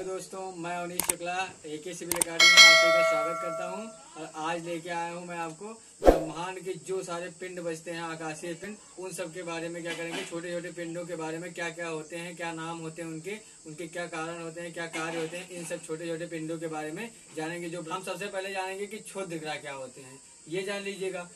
Hello दोस्तों, मैं Avnish Shukla AK Civil Academy में आप सभी का स्वागत करता हूं। और आज लेके आया हूं मैं आपको ब्रह्मांड के जो सारे पिंड बचते हैं, आकाशीय पिंड, उन सब के बारे में क्या करेंगे। छोटे छोटे पिंडों के बारे में क्या क्या होते हैं, क्या नाम होते हैं उनके क्या कारण होते हैं, क्या कार्य होते हैं, इन सब छोटे छोटे पिंडों के बारे में जानेंगे। जो हम सबसे पहले जानेंगे कि क्षुद्र ग्रह क्या होते हैं, ये जान लीजिएगा।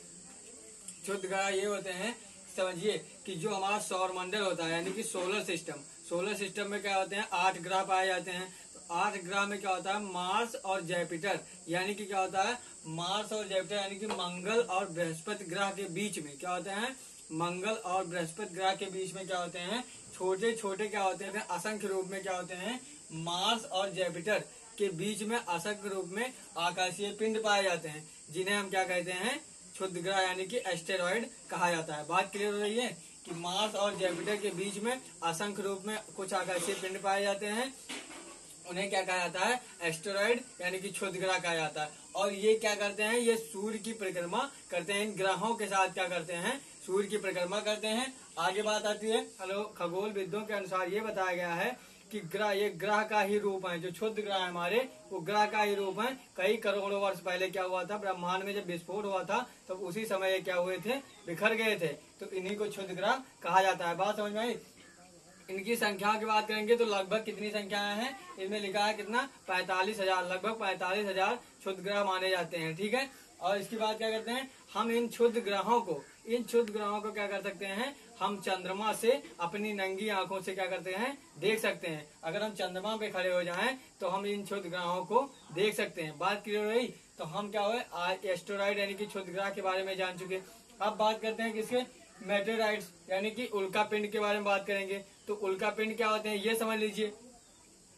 क्षुद्र ग्रह ये होते हैं, समझिए कि जो हमारा सौर मंडल होता है यानी कि सोलर सिस्टम में क्या होते हैं, 8 ग्रह पाए जाते हैं। तो 8 ग्रह में क्या होता है, मार्स और जुपिटर, यानी कि क्या होता है, मार्स और जुपिटर यानी कि मंगल और बृहस्पति ग्रह के बीच में क्या होते हैं, मंगल और बृहस्पति ग्रह के बीच में क्या होते हैं, छोटे छोटे क्या होते हैं, असंख्य रूप में क्या होते हैं, मार्स और जुपिटर के बीच में असंख्य रूप में आकाशीय पिंड पाए जाते हैं, जिन्हें हम क्या कहते हैं, क्षुद्र ग्रह यानी कि एस्टेरॉयड कहा जाता है। बात क्लियर हो रही है कि मार्स और जुपिटर के बीच में असंख्य रूप में कुछ आकाशीय पिंड पाए जाते हैं, उन्हें क्या कहा जाता है, एस्टेरॉयड यानी कि क्षुद्र ग्रह कहा जाता है। और ये क्या करते हैं, ये सूर्य की परिक्रमा करते हैं, इन ग्रहों के साथ क्या करते हैं, सूर्य की परिक्रमा करते हैं। आगे बात आती है, खगोल विदों के अनुसार ये बताया गया है कि ये ग्रह का ही रूप है, जो क्षुद्र ग्रह है हमारे, वो ग्रह का ही रूप है। कई करोड़ों वर्ष पहले क्या हुआ था, ब्रह्मांड में जब विस्फोट हुआ था तब तो उसी समय ये क्या हुए थे, बिखर गए थे। तो इन्हीं को क्षुद्र ग्रह कहा जाता है। बात समझ में आई। इनकी संख्या की बात करेंगे तो लगभग कितनी संख्याएं हैं, इसमें लिखा है कितना, 45,000, लगभग 45,000 क्षुद्र ग्रह माने जाते हैं। ठीक है। और इसके बाद क्या करते हैं, हम इन क्षुद्र ग्रहों को क्या कर सकते हैं, हम चंद्रमा से अपनी नंगी आंखों से क्या करते हैं, देख सकते हैं। अगर हम चंद्रमा पे खड़े हो जाएं तो हम इन क्षुद्र ग्रहों को देख सकते हैं। बात क्लियर हो गई। तो हम क्या हुए, एस्टेरॉयड यानी कि क्षुद्र ग्रह के बारे में जान चुके। अब बात करते हैं किसके, मेटेराइट्स यानी कि उल्का पिंड के बारे में बात करेंगे। तो उल्का पिंड क्या होते हैं, ये समझ लीजिए।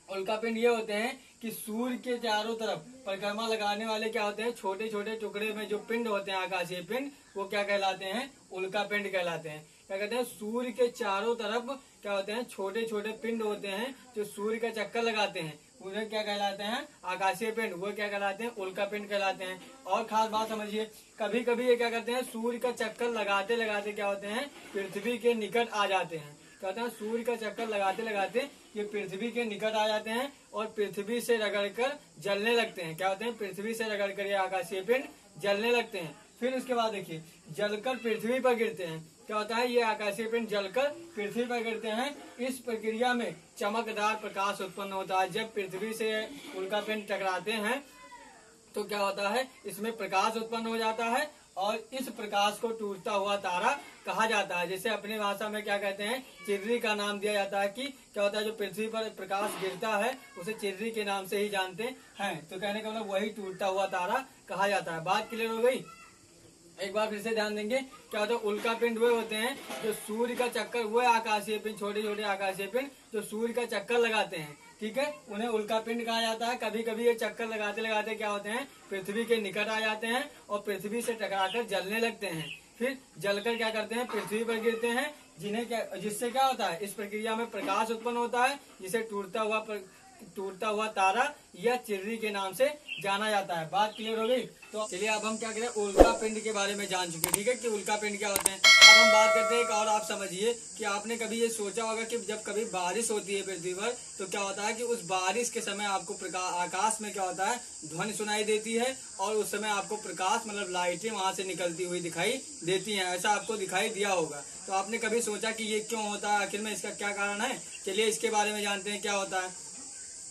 उल्का पिंड ये होते हैं कि सूर्य के चारों तरफ परिक्रमा लगाने वाले क्या होते हैं, छोटे छोटे टुकड़े में जो पिंड होते हैं, आकाशीय पिंड, वो क्या कहलाते हैं, उल्का पिंड कहलाते हैं। क्या कहते हैं, सूर्य के चारों तरफ क्या होते हैं, छोटे छोटे पिंड होते हैं जो सूर्य का चक्कर लगाते हैं, उन्हें क्या कहलाते हैं, आकाशीय पिंड। वो क्या कहलाते हैं, उल्का पिंड कहलाते हैं। और खास बात समझिए, कभी कभी ये क्या करते हैं, सूर्य का चक्कर लगाते लगाते क्या होते हैं, पृथ्वी के निकट आ जाते हैं। कहते हैं सूर्य का चक्कर लगाते लगाते ये पृथ्वी के निकट आ जाते हैं और पृथ्वी से रगड़कर जलने लगते हैं। क्या होते हैं, पृथ्वी से रगड़कर ये आकाशीय पिंड जलने लगते हैं। फिर उसके बाद देखिए, जलकर पृथ्वी पर गिरते हैं। क्या होता है, ये आकाशीय पिंड जलकर पृथ्वी पर गिरते हैं। इस प्रक्रिया में चमकदार प्रकाश उत्पन्न होता है। जब पृथ्वी से उल्का पिंड टकराते हैं तो क्या होता है, इसमें प्रकाश उत्पन्न हो जाता है और इस प्रकाश को टूटता हुआ तारा कहा जाता है। जैसे अपनी भाषा में क्या कहते हैं, चिर्री का नाम दिया जाता है। कि क्या होता है, जो पृथ्वी पर प्रकाश गिरता है उसे चिर्री के नाम से ही जानते हैं। तो कहने का मतलब वही टूटता हुआ तारा कहा जाता है। बात क्लियर हो गई। एक बार फिर से ध्यान देंगे, क्या होता है, उल्का पिंड वे होते हैं जो सूर्य का चक्कर, वो आकाशीय पिंड, छोटे छोटे आकाशीय पिंड जो सूर्य का चक्कर लगाते हैं। ठीक है, उन्हें उल्का पिंड कहा जाता है। कभी कभी ये चक्कर लगाते लगाते क्या होते हैं, पृथ्वी के निकट आ जाते हैं और पृथ्वी से टकराकर जलने लगते हैं। फिर जलकर क्या करते हैं, पृथ्वी पर गिरते हैं, जिससे क्या होता है, इस प्रक्रिया में प्रकाश उत्पन्न होता है, जिसे टूटता हुआ तारा या चिर्री के नाम से जाना जाता है। बात क्लियर हो गई। तो चलिए अब हम क्या करें, उल्का पिंड के बारे में जान चुके। ठीक है, कि उल्का पिंड क्या होते हैं। अब हम बात करते हैं एक और। आप समझिए कि आपने कभी ये सोचा होगा कि जब कभी बारिश होती है पृथ्वी पर तो क्या होता है कि उस बारिश के समय आपको आकाश में क्या होता है, ध्वनि सुनाई देती है और उस समय आपको प्रकाश मतलब लाइटें वहां से निकलती हुई दिखाई देती हैं। ऐसा आपको दिखाई दिया होगा। तो आपने कभी सोचा कि ये क्यों होता है, आखिर में इसका क्या कारण है। चलिए इसके बारे में जानते हैं। क्या होता है,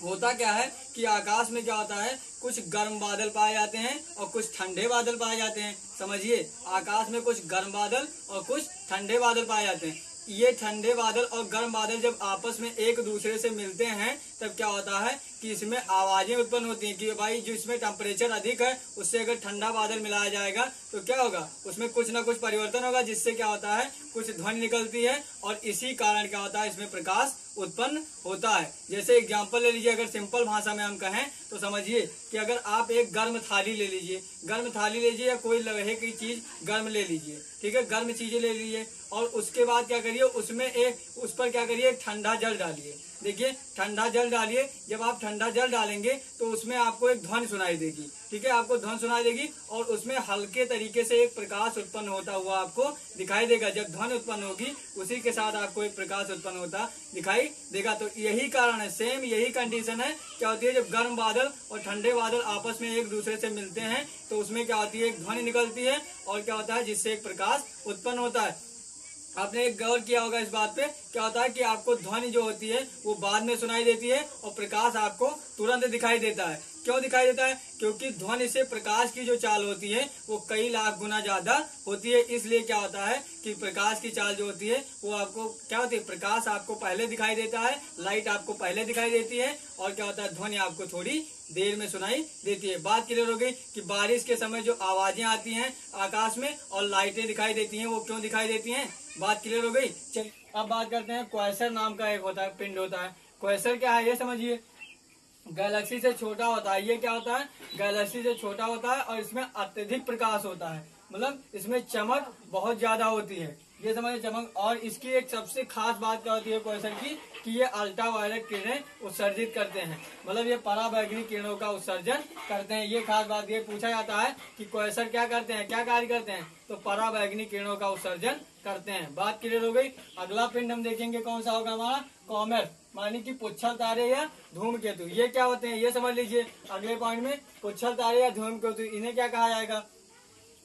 होता क्या है कि आकाश में क्या होता है, कुछ गर्म बादल पाए जाते हैं और कुछ ठंडे बादल पाए जाते हैं। समझिए, आकाश में कुछ गर्म बादल और कुछ ठंडे बादल पाए जाते हैं। ये ठंडे बादल और गर्म बादल जब आपस में एक दूसरे से मिलते हैं तब क्या होता है कि इसमें आवाजें उत्पन्न होती हैं कि भाई जो इसमें टेम्परेचर अधिक है उससे अगर ठंडा बादल मिलाया जाएगा तो क्या होगा, उसमें कुछ ना कुछ परिवर्तन होगा, जिससे क्या होता है, कुछ ध्वनि निकलती है और इसी कारण क्या होता है, इसमें प्रकाश उत्पन्न होता है। जैसे एग्जाम्पल ले लीजिए, अगर सिंपल भाषा में हम कहें तो समझिए कि अगर आप एक गर्म थाली ले लीजिए या कोई लोहे की चीज गर्म ले लीजिए। ठीक है, गर्म चीजें ले लीजिए और उसके बाद क्या करिए, उस पर क्या करिए, ठंडा जल डालिए। देखिए, ठंडा जल डालिए। जब आप ठंडा जल डालेंगे तो उसमें आपको एक ध्वनि सुनाई देगी। ठीक है, आपको ध्वनि सुनाई देगी और उसमें हल्के तरीके से एक प्रकाश उत्पन्न होता हुआ आपको दिखाई देगा। जब ध्वनि उत्पन्न होगी उसी के साथ आपको एक प्रकाश उत्पन्न होता दिखाई देगा। तो यही कारण है, सेम यही कंडीशन है क्या होती है, जब गर्म बादल और ठंडे बादल आपस में एक दूसरे से मिलते हैं तो उसमें क्या होती है, एक ध्वनि निकलती है और क्या होता है, जिससे एक प्रकाश उत्पन्न होता है। आपने एक गौर किया होगा इस बात पे, क्या होता है कि आपको ध्वनि जो होती है वो बाद में सुनाई देती है और प्रकाश आपको तुरंत दिखाई देता है। क्यों दिखाई देता है? क्योंकि ध्वनि से प्रकाश की जो चाल होती है वो कई लाख गुना ज्यादा होती है। इसलिए क्या होता है कि प्रकाश की चाल जो होती है वो आपको क्या होती है, प्रकाश आपको पहले दिखाई देता है, लाइट आपको पहले दिखाई देती है और क्या होता है, ध्वनि आपको थोड़ी देर में सुनाई देती है। बात क्लियर हो गई कि बारिश के समय जो आवाजें आती हैं आकाश में और लाइटें दिखाई देती हैं वो क्यों दिखाई देती हैं। बात क्लियर हो गई। चलिए अब बात करते हैं, क्वेसर नाम का एक होता है पिंड होता है। क्वेसर क्या है ये समझिए, गैलेक्सी से छोटा होता है। ये क्या होता है, गैलेक्सी से छोटा होता है और इसमें अत्यधिक प्रकाश होता है, मतलब इसमें चमक बहुत ज्यादा होती है, ये समझिए चमक। और इसकी एक सबसे खास बात क्या होती है क्वेसर की, कि ये अल्ट्रावायलेट किरणें उत्सर्जित करते हैं, मतलब ये पराबैंगनी किरणों का उत्सर्जन करते हैं। ये खास बात ये पूछा जाता है कि क्वेसर क्या करते हैं, क्या कार्य करते हैं, तो पराबैंगनी किरणों का उत्सर्जन करते हैं। बात क्लियर हो गई। अगला पिंड हम देखेंगे कौन सा होगा हमारा, कॉमेट, मानी कि पुच्छल तारे या धूमकेतु। ये क्या होते हैं ये समझ लीजिए अगले पॉइंट में, पुच्छल तारे या धूमकेतु इन्हें क्या कहा जाएगा,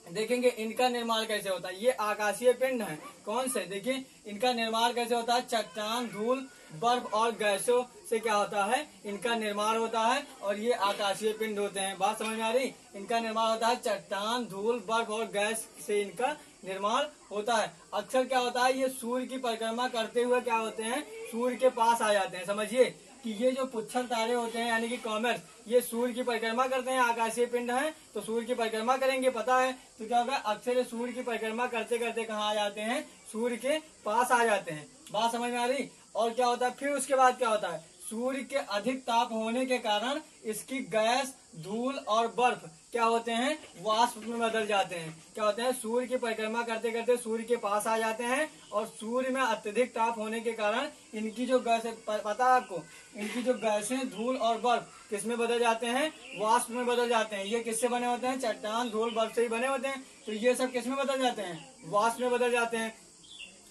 देखेंगे इनका निर्माण कैसे होता है। ये आकाशीय पिंड है, कौन से, देखिए इनका निर्माण कैसे होता है, चट्टान, धूल, बर्फ और गैसों से क्या होता है, इनका निर्माण होता है और ये आकाशीय पिंड होते हैं। बात समझ में आ रही, इनका निर्माण होता है चट्टान, धूल, बर्फ और गैस से इनका निर्माण होता है। अक्सर क्या होता है, ये सूर्य की परिक्रमा करते हुए क्या होते हैं, सूर्य के पास आ जाते हैं। समझिए कि ये जो पुच्छल तारे होते हैं यानी कि कॉमेट, ये सूर्य की परिक्रमा करते हैं, आकाशीय पिंड है तो सूर्य की परिक्रमा करेंगे पता है, तो क्या होगा, अक्सर ये सूर्य की परिक्रमा करते करते कहाँ आ जाते हैं, सूर्य के पास आ जाते हैं। बात समझ में आ रही। और क्या होता है फिर उसके बाद क्या होता है, सूर्य के अधिक ताप होने के कारण इसकी गैस, धूल और बर्फ क्या होते हैं, वाष्प में बदल जाते हैं। क्या होते हैं, सूर्य की परिक्रमा करते करते सूर्य के पास आ जाते हैं और सूर्य में अत्यधिक ताप होने के कारण इनकी जो गैस, पता है आपको, इनकी जो गैसें, धूल और बर्फ किस में बदल जाते हैं, वाष्प में बदल जाते हैं। ये किससे बने होते हैं, चट्टान, धूल, बर्फ से ही बने होते हैं, तो ये सब किस में बदल जाते हैं, वाष्प में बदल जाते हैं।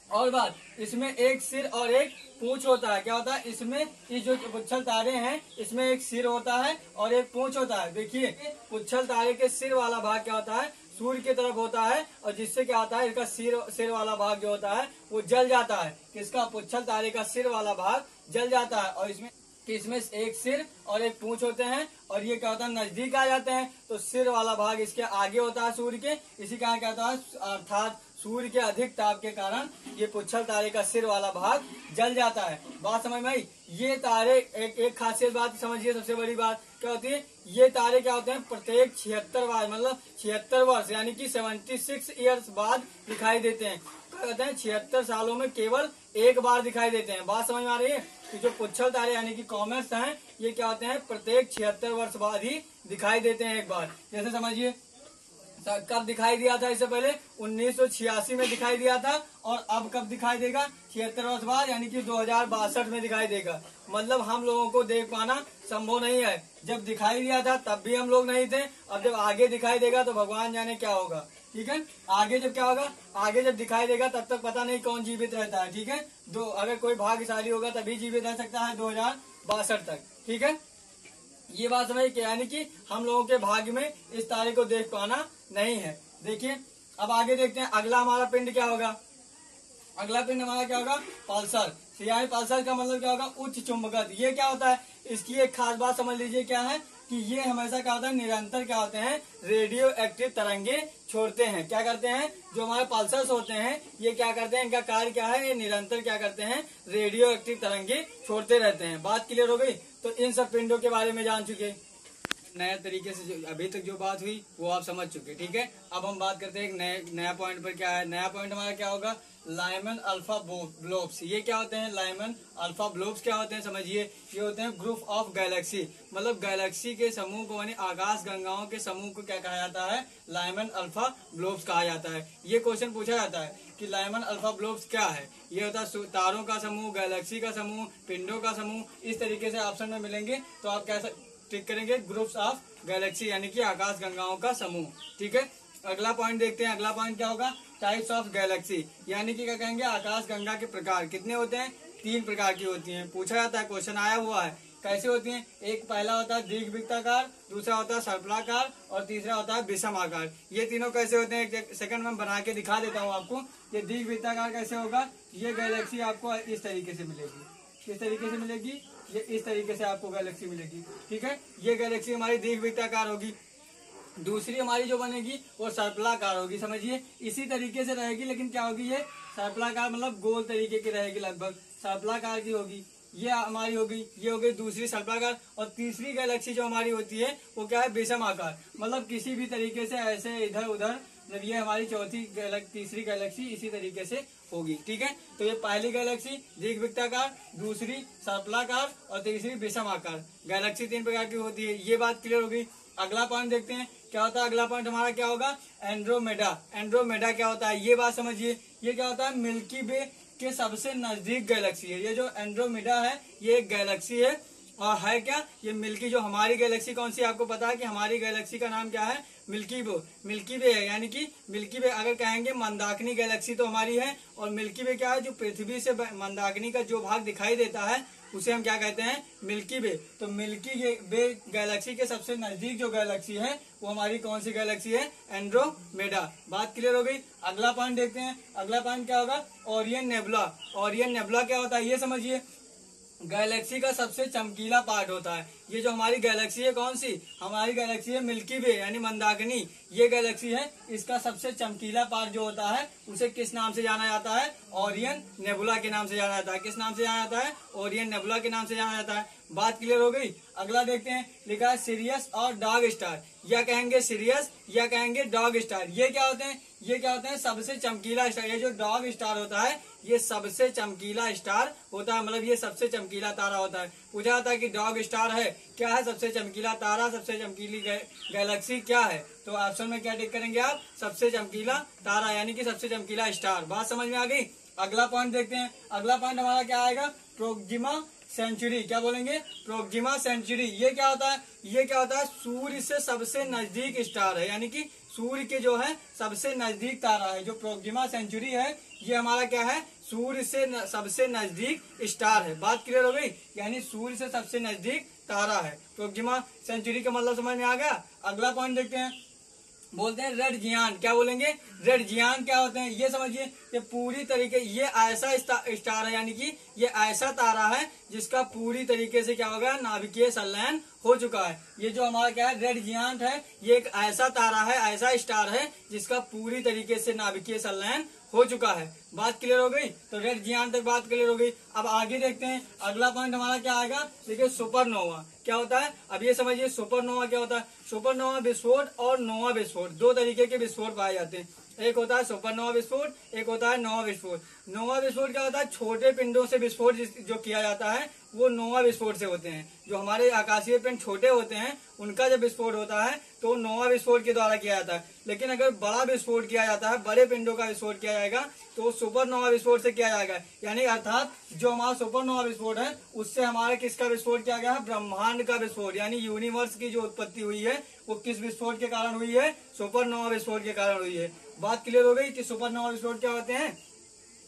और बात, इसमें एक सिर और एक पूंछ होता है। क्या होता है, इसमें ये जो पुच्छल तारे हैं इसमें एक सिर होता है और एक पूंछ होता है। देखिए पुच्छल तारे के सिर वाला भाग क्या होता है, सूर्य की तरफ होता है और जिससे क्या होता है, इसका सिर वाला भाग जो होता है वो जल जाता है। किसका, पुच्छल तारे का सिर वाला भाग जल जाता है और इसमें एक सिर और एक पूंछ होते हैं और ये क्या होता है, नजदीक आ जाते हैं तो सिर वाला भाग इसके आगे होता है सूर्य के, इसी कारण क्या होता है, अर्थात सूर्य के अधिक ताप के कारण ये पुच्छल तारे का सिर वाला भाग जल जाता है। बात समझ में आई। ये तारे एक खासियत बात समझिए, सबसे बड़ी बात क्या होती है, ये तारे क्या होते हैं, प्रत्येक 76 बार, मतलब 76 वर्ष यानी कि 76 ईयर्स बाद दिखाई देते हैं। क्या कहते हैं, 76 सालों में केवल एक बार दिखाई देते हैं। बात समझ में आ रही है कि जो पुच्छल तारे यानी कि कॉमेट्स हैं ये क्या होते हैं, प्रत्येक 76 वर्ष बाद ही दिखाई देते हैं एक बार। जैसे समझिए कब दिखाई दिया था, इससे पहले 1986 में दिखाई दिया था और अब कब दिखाई देगा, 76 वर्ष बाद यानी कि 2062 में दिखाई देगा। मतलब हम लोगों को देख पाना संभव नहीं है। जब दिखाई दिया था तब भी हम लोग नहीं थे, अब जब आगे दिखाई देगा तो भगवान जाने क्या होगा। ठीक है, आगे जब क्या होगा, आगे जब दिखाई देगा तब तक पता नहीं कौन जीवित रहता है। ठीक है, अगर कोई भाग्यशाली होगा तभी जीवित रह सकता है 2062 तक। ठीक है, ये बात समझ के, यानी कि हम लोगों के भाग्य में इस तारे को देख पाना नहीं है। देखिए अब आगे देखते हैं अगला हमारा पिंड क्या होगा। अगला पिंड हमारा क्या होगा, पल्सर। यानी पल्सर का मतलब क्या होगा, उच्च चुंबकत्व। ये क्या होता है, इसकी एक खास बात समझ लीजिए क्या है कि ये हमेशा क्या होता है, निरंतर क्या होते हैं, रेडियो एक्टिव तरंगे छोड़ते हैं। क्या करते हैं, जो हमारे पल्सर्स होते हैं ये क्या करते हैं, इनका कार्य क्या है, ये निरंतर क्या करते हैं, रेडियो एक्टिव तरंगे छोड़ते रहते हैं। बात क्लियर हो गई। तो इन सब पिंडों के बारे में जान चुके, नए तरीके से जो अभी तक जो बात हुई वो आप समझ चुके। ठीक है, अब हम बात करते हैं एक नया पॉइंट पर। क्या है नया पॉइंट हमारा, क्या होगा, लाइमन अल्फा ब्लोब्स। ये क्या होते हैं, लाइमन अल्फा ब्लोब्स क्या होते हैं समझिए, ये होते हैं ग्रुप ऑफ गैलेक्सी, मतलब गैलेक्सी के समूह को, यानी आकाश गंगाओं के समूह को क्या कहा जाता है, लाइमन अल्फा ब्लोब्स कहा जाता है। ये क्वेश्चन पूछा जाता है कि लाइमन अल्फा ब्लोब्स क्या है। ये होता है तारों का समूह, गैलेक्सी का समूह, पिंडों का समूह। इस तरीके से ऑप्शन में मिलेंगे तो आप कैसे टिक करेंगे, ग्रुप्स ऑफ गैलेक्सी यानी कि आकाश गंगाओं का समूह। ठीक है, अगला पॉइंट देखते हैं। अगला पॉइंट क्या होगा, टाइप्स ऑफ गैलेक्सी, यानी कि क्या कहेंगे, आकाश गंगा के प्रकार कितने होते हैं, 3 प्रकार की होती हैं। पूछा जाता है, क्वेश्चन आया हुआ है, कैसे होती हैं। एक पहला होता है दीर्घवृत्ताकार, दूसरा होता है सर्पलाकार और तीसरा होता है विषम आकार। ये तीनों कैसे होते हैं, एक सेकंड में बना के दिखा देता हूँ आपको। ये दीर्घवृत्ताकार कैसे होगा, ये गैलेक्सी आपको इस तरीके से मिलेगी, इस तरीके से मिलेगी, ये इस तरीके से आपको गैलेक्सी मिलेगी। ठीक है, ये गैलेक्सी हमारी दीर्घवृत्ताकार होगी। दूसरी हमारी जो बनेगी वो सर्पलाकार होगी, समझिए इसी तरीके से रहेगी, लेकिन क्या होगी, ये सर्पलाकार मतलब गोल तरीके की रहेगी, लगभग सर्पलाकार की होगी। ये हमारी होगी, ये हो गई दूसरी सर्पलाकार। और तीसरी गैलेक्सी जो हमारी होती है वो क्या है, विषम आकार, मतलब किसी भी तरीके से ऐसे इधर उधर, मतलब ये हमारी तीसरी गैलेक्सी इसी तरीके से होगी। ठीक है, तो ये पहली गैलेक्सी दीर्घवृत्ताकार, दूसरी सर्पलाकार और तीसरी विषम आकार। गैलेक्सी 3 प्रकार की होती है, ये बात क्लियर हो गई। अगला पॉइंट देखते हैं क्या होता है। अगला पॉइंट हमारा क्या होगा, एंड्रोमेडा। एंड्रोमेडा क्या होता है, ये बात समझिए। ये क्या होता है, मिल्की वे के सबसे नजदीक गैलेक्सी है। ये जो एंड्रोमेडा है ये एक गैलेक्सी है, और है क्या, ये मिल्की, जो हमारी गैलेक्सी कौन सी, आपको पता है कि हमारी गैलेक्सी का नाम क्या है, मिल्की वे। मिल्की वे है, यानी कि मिल्की वे अगर कहेंगे मंदाकिनी गैलेक्सी तो हमारी है, और मिल्की वे क्या है, जो पृथ्वी से मंदाकिनी का जो भाग दिखाई देता है उसे हम क्या कहते हैं, मिल्की वे। तो मिल्की वे गैलेक्सी के सबसे नजदीक जो गैलेक्सी है वो हमारी कौन सी गैलेक्सी है, एंड्रोमेडा। बात क्लियर हो गई। अगला पॉइंट देखते हैं। अगला पॉइंट क्या होगा, ओरियन नेबुला। ओरियन नेबुला क्या होता है, ये समझिए। गैलेक्सी का सबसे चमकीला पार्ट होता है। ये जो हमारी गैलेक्सी है कौन सी, हमारी गैलेक्सी है मिल्की वे यानी मंदाकिनी। ये गैलेक्सी है, इसका सबसे चमकीला पार्ट जो होता है उसे किस नाम से जाना जाता है, ओरियन नेबुला के नाम से जाना जाता है। किस नाम से जाना जाता है, ओरियन नेबुला के नाम से जाना जाता है। बात क्लियर हो गई। अगला देखते हैं, लिखा है सिरियस और डॉग स्टार। या कहेंगे सिरियस या कहेंगे डॉग स्टार। ये क्या होते हैं, ये क्या होते हैं, सबसे चमकीला स्टार। ये जो डॉग स्टार होता है ये सबसे चमकीला स्टार होता है, मतलब ये सबसे चमकीला तारा होता है। पूछा जाता है कि डॉग स्टार है, क्या है सबसे चमकीला तारा, सबसे चमकीली गैलेक्सी क्या है, तो ऑप्शन में क्या टिक करेंगे आप, सबसे चमकीला तारा यानी कि सबसे चमकीला स्टार। बात समझ में आ गई। अगला पॉइंट देखते हैं। अगला पॉइंट हमारा क्या आएगा, प्रोक्सिमा सेंचुरी। क्या बोलेंगे, प्रोक्सिमा सेंचुरी। ये क्या होता है, ये क्या होता है, सूर्य से सबसे नजदीक स्टार है, यानी कि सूर्य के जो है सबसे नजदीक तारा है। जो प्रोक्सिमा सेंचुरी है ये हमारा क्या है, सूर्य से सबसे नजदीक स्टार है। बात क्लियर हो गई, यानी सूर्य से सबसे नजदीक तारा है। प्रोक्सिमा सेंचुरी का मतलब समझ में आ गया। अगला पॉइंट देखते हैं, बोलते हैं रेड जियान। क्या बोलेंगे, रेड जियान क्या होते हैं, ये समझिए। ये पूरी तरीके, ये ऐसा स्टार है, यानी कि ये ऐसा तारा है जिसका पूरी तरीके से क्या होगा, नाभिकीय संलयन हो चुका है। ये जो हमारा क्या है, रेड जियान है, ये एक ऐसा तारा है, ऐसा स्टार है जिसका पूरी तरीके से नाभिकीय संलयन हो चुका है। बात क्लियर हो गई, तो रेड जियान तक बात क्लियर हो गई। अब आगे देखते हैं। अगला पॉइंट हमारा क्या आएगा, देखिए सुपरनोवा क्या होता है। अब ये समझिए सुपरनोवा क्या होता है। सुपरनोवा विस्फोट और नोवा विस्फोट, 2 तरीके के विस्फोट पाए जाते हैं। एक होता है सुपरनोवा विस्फोट, एक होता है नोवा विस्फोट। नोवा विस्फोट क्या होता है, छोटे पिंडों से विस्फोट जो किया जाता है वो नोवा विस्फोट से होते हैं। जो हमारे आकाशीय पिंड छोटे होते हैं उनका जब विस्फोट होता है तो नोवा विस्फोट के द्वारा किया जाता है। लेकिन अगर बड़ा विस्फोट किया जाता है, बड़े पिंडों का विस्फोट किया जाएगा तो सुपरनोवा विस्फोट से किया जाएगा। यानी अर्थात जो हमारा सुपरनोवा विस्फोट है उससे हमारे किसका विस्फोट किया गया है, ब्रह्मांड का विस्फोट, यानी यूनिवर्स की जो उत्पत्ति हुई है वो किस विस्फोट के कारण हुई है, सुपरनोवा विस्फोट के कारण हुई है। बात क्लियर हो गई कि सुपरनोवा विस्फोट क्या होते हैं,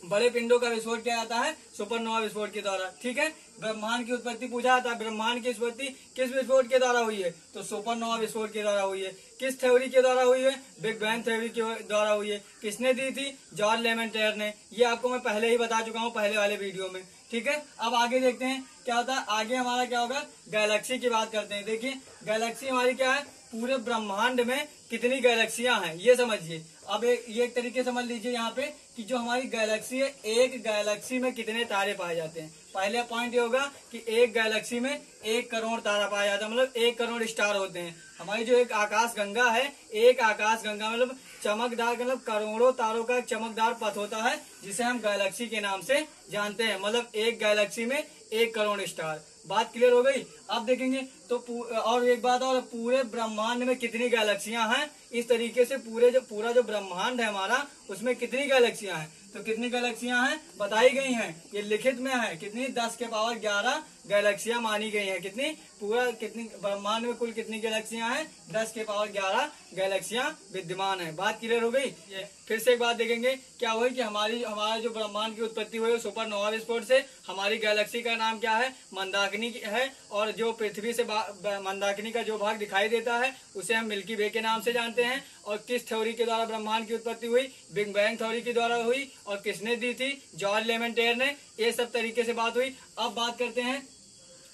बड़े पिंडों का विस्फोट किया जाता है सुपरनोवा विस्फोट के द्वारा। ठीक है, ब्रह्मांड की उत्पत्ति पूछा जाता है, ब्रह्मांड की उत्पत्ति किस विस्फोट के द्वारा हुई है, तो सुपरनोवा विस्फोट के द्वारा हुई है। किस थ्योरी के द्वारा हुई है, बिग बैंग थ्योरी के द्वारा हुई है। किसने दी थी, जॉन लेमेंटेयर ने। ये आपको मैं पहले ही बता चुका हूँ पहले वाले वीडियो में। ठीक है, अब आगे देखते हैं क्या होता है। आगे हमारा क्या होगा, गैलेक्सी की बात करते हैं। देखिए गैलेक्सी हमारी क्या है, पूरे ब्रह्मांड में कितनी गैलेक्सियां हैं ये समझिए। अब ये एक तरीके समझ लीजिए यहाँ पे कि जो हमारी गैलेक्सी है, एक गैलेक्सी में कितने तारे पाए जाते हैं। पहले पॉइंट ये होगा कि एक गैलेक्सी में 1 करोड़ तारा पाया जाता है, मतलब 1 करोड़ स्टार होते हैं। हमारी जो एक आकाश गंगा है, एक आकाश गंगा मतलब चमकदार, मतलब करोड़ों तारों का एक चमकदार पथ होता है जिसे हम गैलेक्सी के नाम से जानते हैं। मतलब एक गैलेक्सी में 1 करोड़ स्टार। बात क्लियर हो गई। अब देखेंगे तो और एक बात और, पूरे ब्रह्मांड में कितनी गैलेक्सियां हैं इस तरीके से पूरा जो ब्रह्मांड है हमारा, उसमें कितनी गैलेक्सियां हैं। तो कितनी गैलेक्सियां हैं बताई गई हैं, ये लिखित में है। कितनी? 10 के पावर 11 गैलेक्सियां मानी गई हैं। कितनी? कितनी ब्रह्मांड में कुल कितनी गैलेक्सियां हैं? 10 के पावर 11 गैलेक्सियां विद्यमान है। बात क्लियर हो गई। फिर से एक बात देखेंगे, क्या हुई कि हमारा जो ब्रह्मांड की उत्पत्ति हुई सुपरनोवा विस्फोट से। हमारी गैलेक्सी का नाम क्या है? मंदाकिनी है। और जो पृथ्वी से मंदाकिनी का जो भाग दिखाई देता है उसे हम मिल्की वे के नाम से जानते हैं। और किस थ्योरी के द्वारा ब्रह्मांड की उत्पत्ति हुई? बिग बैंग थ्योरी के द्वारा हुई। और किसने दी थी? जॉर्ज लेमेंटेयर ने। ये सब तरीके से बात हुई। अब बात करते हैं,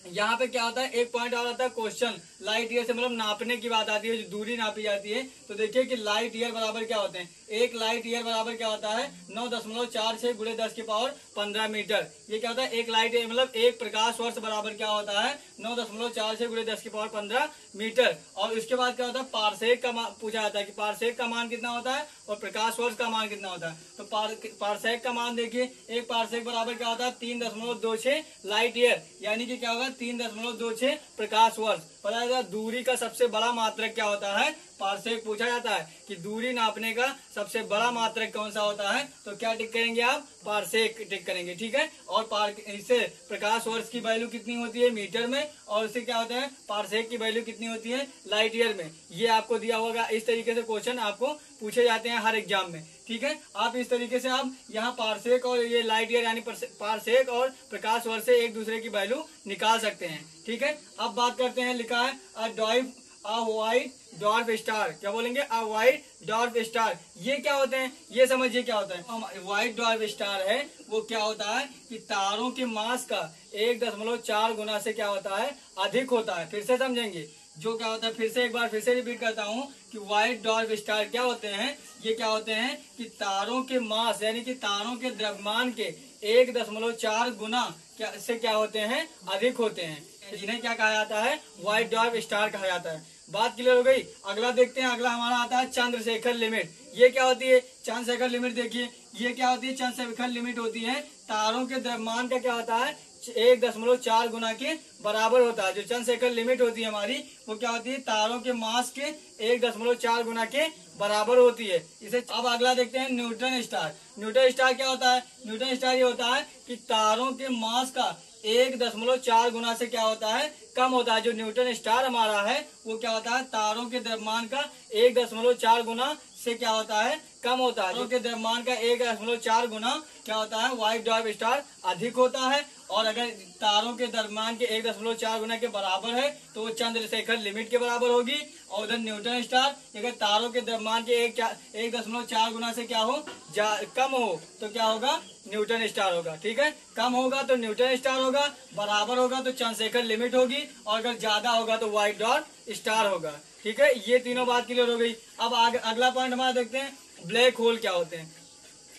यहाँ पे क्या होता है, एक पॉइंट और आता है क्वेश्चन। लाइट ईयर से मतलब नापने की बात आती है, जो दूरी नापी जाती है। तो देखिए कि लाइट ईयर बराबर क्या होते हैं। एक लाइट ईयर बराबर क्या होता है? 9.46 गुणे 10 की पावर 15 मीटर। ये क्या होता है? एक लाइट ईयर मतलब एक प्रकाश वर्ष बराबर क्या होता है? 9.46 गुणे 10 की पावर 15 मीटर। और उसके बाद क्या होता है? पारसेक का पूछा जाता है कि पारसेक का मान कितना होता है और प्रकाश वर्ष का मान कितना होता है। तो पारसेक का मान देखिए, एक पारसेक बराबर क्या होता है? 3.26 लाइट ईयर, यानी कि क्या होगा? 3.26 प्रकाश वर्ष। पता है दूरी का सबसे बड़ा मात्रक क्या होता है? पारसेक पूछा जाता है कि दूरी नापने का सबसे बड़ा मात्रक कौन सा होता है। तो क्या टिक करेंगे आप? पारसेक टिक करेंगे, ठीक है। और इससे प्रकाश वर्ष की वैल्यू कितनी होती है? मीटर में। और इससे क्या होता है? पारसेक की वैल्यू कितनी होती है? लाइट ईयर में। ये आपको दिया होगा। इस तरीके से क्वेश्चन आपको पूछे जाते हैं हर एग्जाम में, ठीक है। आप इस तरीके से आप यहाँ पारसेक और ये लाइट ईयर यानी पारसेक और प्रकाश वर्ष से एक दूसरे की वैल्यू निकाल सकते हैं, ठीक है। अब बात करते हैं, लिखा है अ व्हाइट डॉर्फ स्टार। क्या बोलेंगे? अ व्हाइट डॉर्फ स्टार। ये क्या होते हैं? ये समझिए क्या होता है। व्हाइट डॉर्फ स्टार है वो क्या होता है कि तारों के मास का 1.4 गुना से क्या होता है? अधिक होता है। फिर से समझेंगे जो क्या होता है। फिर से रिपीट करता हूँ कि व्हाइट डॉर्फ स्टार क्या होते हैं। ये क्या होते हैं कि तारों के मास यानी कि तारों के द्रव्यमान के 1.4 गुना से क्या होते हैं? अधिक होते हैं। जिन्हें क्या कहा जाता है? व्हाइट डॉर्फ स्टार कहा जाता है। बात क्लियर हो गई। अगला देखते हैं। अगला हमारा आता है चंद्रशेखर लिमिट। ये क्या होती है? चंद्रशेखर लिमिट देखिए, ये क्या होती है? चंद्रशेखर लिमिट होती है तारों के द्रव्यमान का क्या होता है? 1.4 गुना के बराबर होता है। जो चंद्रशेखर लिमिट होती है हमारी, वो क्या होती है? तारों के मास के 1.4 गुना के बराबर होती है। इसे अब अगला देखते हैं न्यूट्रॉन स्टार। न्यूट्रॉन स्टार क्या होता है? न्यूट्रॉन स्टार ये होता है कि तारों के मास का 1.4 गुना से क्या होता है? कम होता है। जो न्यूट्रॉन स्टार हमारा है वो क्या होता है? तारों के द्रव्यमान का 1.4 गुना से क्या होता है? कम होता है। तारों के द्रव्यमान का 1.4 गुना क्या होता है? व्हाइट डॉर्फ स्टार अधिक होता है। और अगर तारों के द्रव्यमान के 1.4 गुना के बराबर है तो वो चंद्रशेखर लिमिट के बराबर होगी। और उधर न्यूट्रॉन स्टार अगर तारों के द्रव्यमान के 1.4 गुना से क्या हो? कम हो तो क्या होगा? न्यूट्रॉन स्टार होगा, ठीक है। कम होगा तो न्यूट्रॉन स्टार होगा, बराबर होगा तो चंद्रशेखर लिमिट होगी, और अगर ज्यादा होगा तो व्हाइट डॉर्फ स्टार होगा, ठीक है। ये तीनों बात क्लियर हो गई। अब अगला पॉइंट हमारा देखते हैं, ब्लैक होल क्या होते हैं।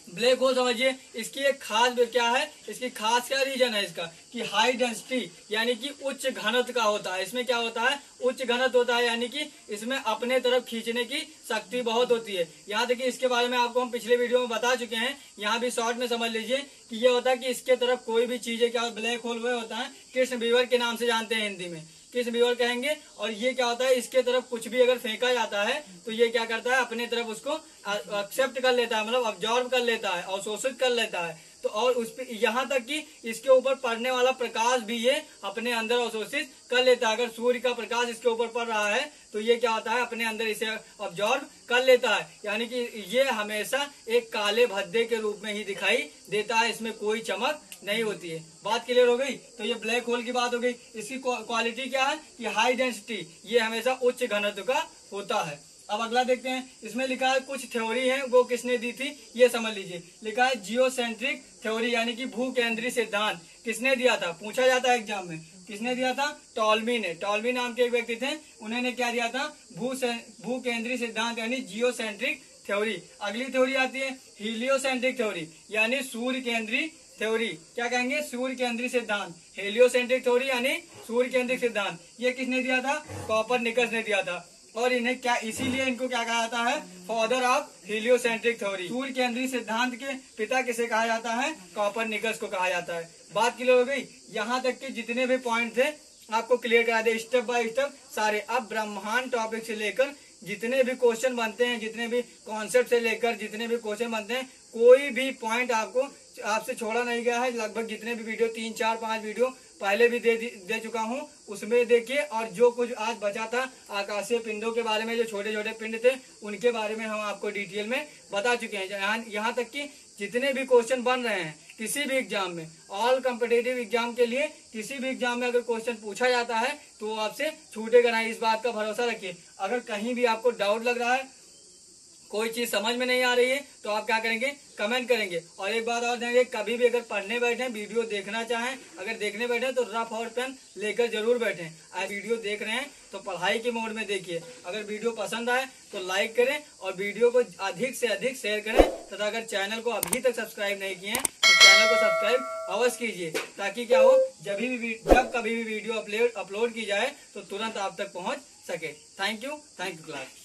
ब्लैक होल समझिए, इसकी एक खास क्या है? इसकी खास क्या रीजन है इसका कि हाई डेंसिटी यानी कि उच्च घनत्व का होता है। इसमें क्या होता है? उच्च घनत्व होता है, यानी कि इसमें अपने तरफ खींचने की शक्ति बहुत होती है। यहाँ देखिए, इसके बारे में आपको हम पिछले वीडियो में बता चुके हैं। यहाँ भी शॉर्ट में समझ लीजिए कि ये होता है कि इसके तरफ कोई भी चीज है क्या ब्लैक होल वह होता है, कृष्ण बीवर के नाम से जानते हैं हिंदी में, कृष्ण बीवर कहेंगे। और ये क्या होता है? इसके तरफ कुछ भी अगर फेंका जाता है तो ये क्या करता है? अपने तरफ उसको एक्सेप्ट कर लेता है, मतलब अब्जॉर्ब कर लेता है, अवशोषित कर लेता है। तो और उस पे यहाँ तक कि इसके ऊपर पड़ने वाला प्रकाश भी ये अपने अंदर अवशोषित कर लेता है। अगर सूर्य का प्रकाश इसके ऊपर पड़ रहा है तो ये क्या होता है? अपने अंदर इसे अब्जॉर्ब कर लेता है, यानी कि ये हमेशा एक काले भद्दे के रूप में ही दिखाई देता है, इसमें कोई चमक नहीं होती है। बात क्लियर हो गई। तो ये ब्लैक होल की बात हो गई। इसकी क्वालिटी क्या है कि हाई डेंसिटी, ये हमेशा उच्च घनत्व का होता है। अब अगला देखते हैं, इसमें लिखा है कुछ थ्योरी है, वो किसने दी थी ये समझ लीजिए। लिखा है जियोसेंट्रिक थ्योरी यानी कि भू केंद्रीय सिद्धांत। किसने दिया था? पूछा जाता है एग्जाम में, किसने दिया था? टॉल्मी ने। टॉल्मी नाम के एक व्यक्ति थे, उन्होंने क्या दिया था? भू केंद्रीय सिद्धांत यानी जियोसेंट्रिक थ्योरी। अगली थ्योरी आती है हीलियोसेंट्रिक थ्योरी यानी सूर्य केंद्रीय थ्योरी। क्या कहेंगे? सूर्य केंद्रीय सिद्धांत। हेलियोसेंट्रिक थ्योरी यानी सूर्य केंद्रित सिद्धांत। ये किसने दिया था? कॉपरनिकस ने दिया था। और इन्हें क्या, इसीलिए इनको क्या कहा जाता है? Father of heliocentric theory. सूर्य केंद्रीय सिद्धांत के पिता किसे कहा जाता है? कॉपरनिकस को कहा जाता है। बात क्लियर हो गई। यहाँ तक के जितने भी पॉइंट थे आपको क्लियर करा दे स्टेप बाय स्टेप सारे। अब ब्रह्मांड टॉपिक से लेकर जितने भी क्वेश्चन बनते हैं, जितने भी कॉन्सेप्ट से लेकर जितने भी क्वेश्चन बनते हैं, कोई भी पॉइंट आपसे छोड़ा नहीं गया है। लगभग जितने भी वीडियो 3, 4, 5 वीडियो पहले भी दे चुका हूं, उसमें देखिए। और जो कुछ आज बचा था आकाशीय पिंडों के बारे में, जो छोटे छोटे पिंड थे उनके बारे में हम आपको डिटेल में बता चुके हैं। यहाँ तक कि जितने भी क्वेश्चन बन रहे हैं किसी भी एग्जाम में, ऑल कॉम्पिटिटिव एग्जाम के लिए किसी भी एग्जाम में अगर क्वेश्चन पूछा जाता है तो वो आपसे छूटेगा नहीं, इस बात का भरोसा रखिए। अगर कहीं भी आपको डाउट लग रहा है, कोई चीज समझ में नहीं आ रही है, तो आप क्या करेंगे, कमेंट करेंगे। और एक बात और देंगे, कभी भी अगर पढ़ने बैठे, वीडियो देखना चाहें, अगर देखने बैठे तो रफ और पेन लेकर जरूर बैठें। आज वीडियो देख रहे हैं तो पढ़ाई के मोड में देखिए। अगर वीडियो पसंद आए तो लाइक करें और वीडियो को अधिक से अधिक शेयर करें, तथा अगर चैनल को अभी तक सब्सक्राइब नहीं किए हैं तो चैनल को सब्सक्राइब अवश्य कीजिए, ताकि क्या हो, जब कभी भी वीडियो अपलोड की जाए तो तुरंत आप तक पहुंच सके। Thank you class.